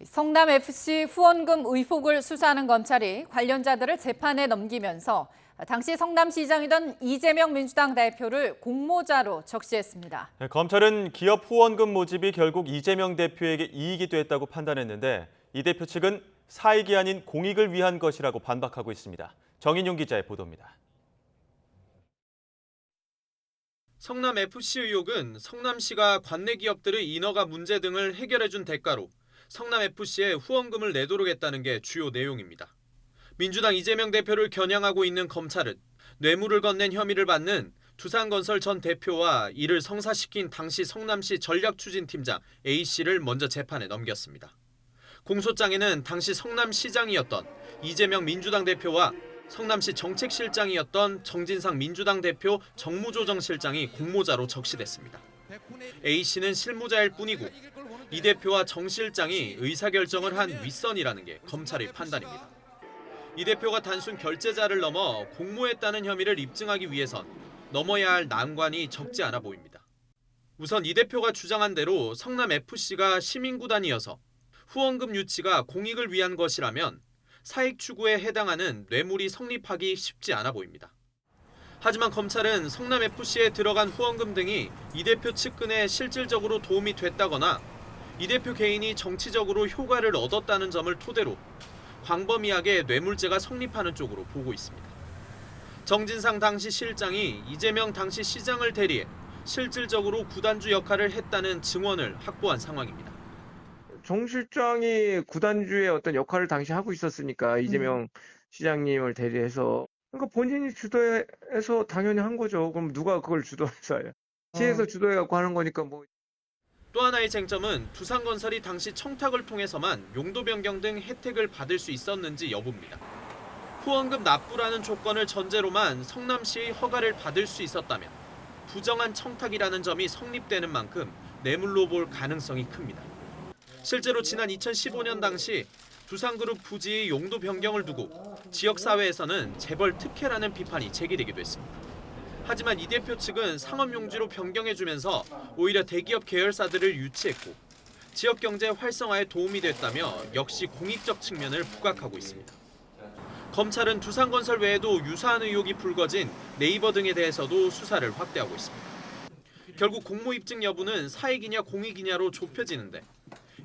성남FC 후원금 의혹을 수사하는 검찰이 관련자들을 재판에 넘기면서 당시 성남시장이던 이재명 민주당 대표를 공모자로 적시했습니다. 검찰은 기업 후원금 모집이 결국 이재명 대표에게 이익이 됐다고 판단했는데 이 대표 측은 사익이 아닌 공익을 위한 것이라고 반박하고 있습니다. 정인용 기자의 보도입니다. 성남FC 의혹은 성남시가 관내 기업들의 인허가 문제 등을 해결해준 대가로 성남FC에 후원금을 내도록 했다는 게 주요 내용입니다. 민주당 이재명 대표를 겨냥하고 있는 검찰은 뇌물을 건넨 혐의를 받는 두산건설 전 대표와 이를 성사시킨 당시 성남시 전략추진팀장 A씨를 먼저 재판에 넘겼습니다. 공소장에는 당시 성남시장이었던 이재명 민주당 대표와 성남시 정책실장이었던 정진상 민주당 대표 정무조정실장이 공모자로 적시됐습니다. A씨는 실무자일 뿐이고 이 대표와 정 실장이 의사결정을 한 윗선이라는 게 검찰의 판단입니다. 이 대표가 단순 결제자를 넘어 공모했다는 혐의를 입증하기 위해선 넘어야 할 난관이 적지 않아 보입니다. 우선 이 대표가 주장한 대로 성남FC가 시민구단이어서 후원금 유치가 공익을 위한 것이라면 사익 추구에 해당하는 뇌물이 성립하기 쉽지 않아 보입니다. 하지만 검찰은 성남FC에 들어간 후원금 등이 이 대표 측근에 실질적으로 도움이 됐다거나 이 대표 개인이 정치적으로 효과를 얻었다는 점을 토대로 광범위하게 뇌물죄가 성립하는 쪽으로 보고 있습니다. 정진상 당시 실장이 이재명 당시 시장을 대리해 실질적으로 구단주 역할을 했다는 증언을 확보한 상황입니다. 정 실장이 구단주의 어떤 역할을 당시 하고 있었으니까 이재명 시장님을 대리해서 그러니까 본인이 주도해서 당연히 한 거죠. 그럼 누가 그걸 주도해서 해요? 시에서 주도해갖고 하는 거니까 뭐. 또 하나의 쟁점은 두산건설이 당시 청탁을 통해서만 용도 변경 등 혜택을 받을 수 있었는지 여부입니다. 후원금 납부라는 조건을 전제로만 성남시의 허가를 받을 수 있었다면 부정한 청탁이라는 점이 성립되는 만큼 뇌물로 볼 가능성이 큽니다. 실제로 지난 2015년 당시 두산그룹 부지의 용도 변경을 두고 지역사회에서는 재벌 특혜라는 비판이 제기되기도 했습니다. 하지만 이 대표 측은 상업용지로 변경해주면서 오히려 대기업 계열사들을 유치했고 지역 경제 활성화에 도움이 됐다며 역시 공익적 측면을 부각하고 있습니다. 검찰은 두산건설 외에도 유사한 의혹이 불거진 네이버 등에 대해서도 수사를 확대하고 있습니다. 결국 공모 입증 여부는 사익이냐 공익이냐로 좁혀지는데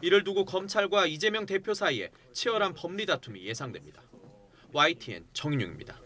이를 두고 검찰과 이재명 대표 사이에 치열한 법리 다툼이 예상됩니다. YTN 정인용입니다.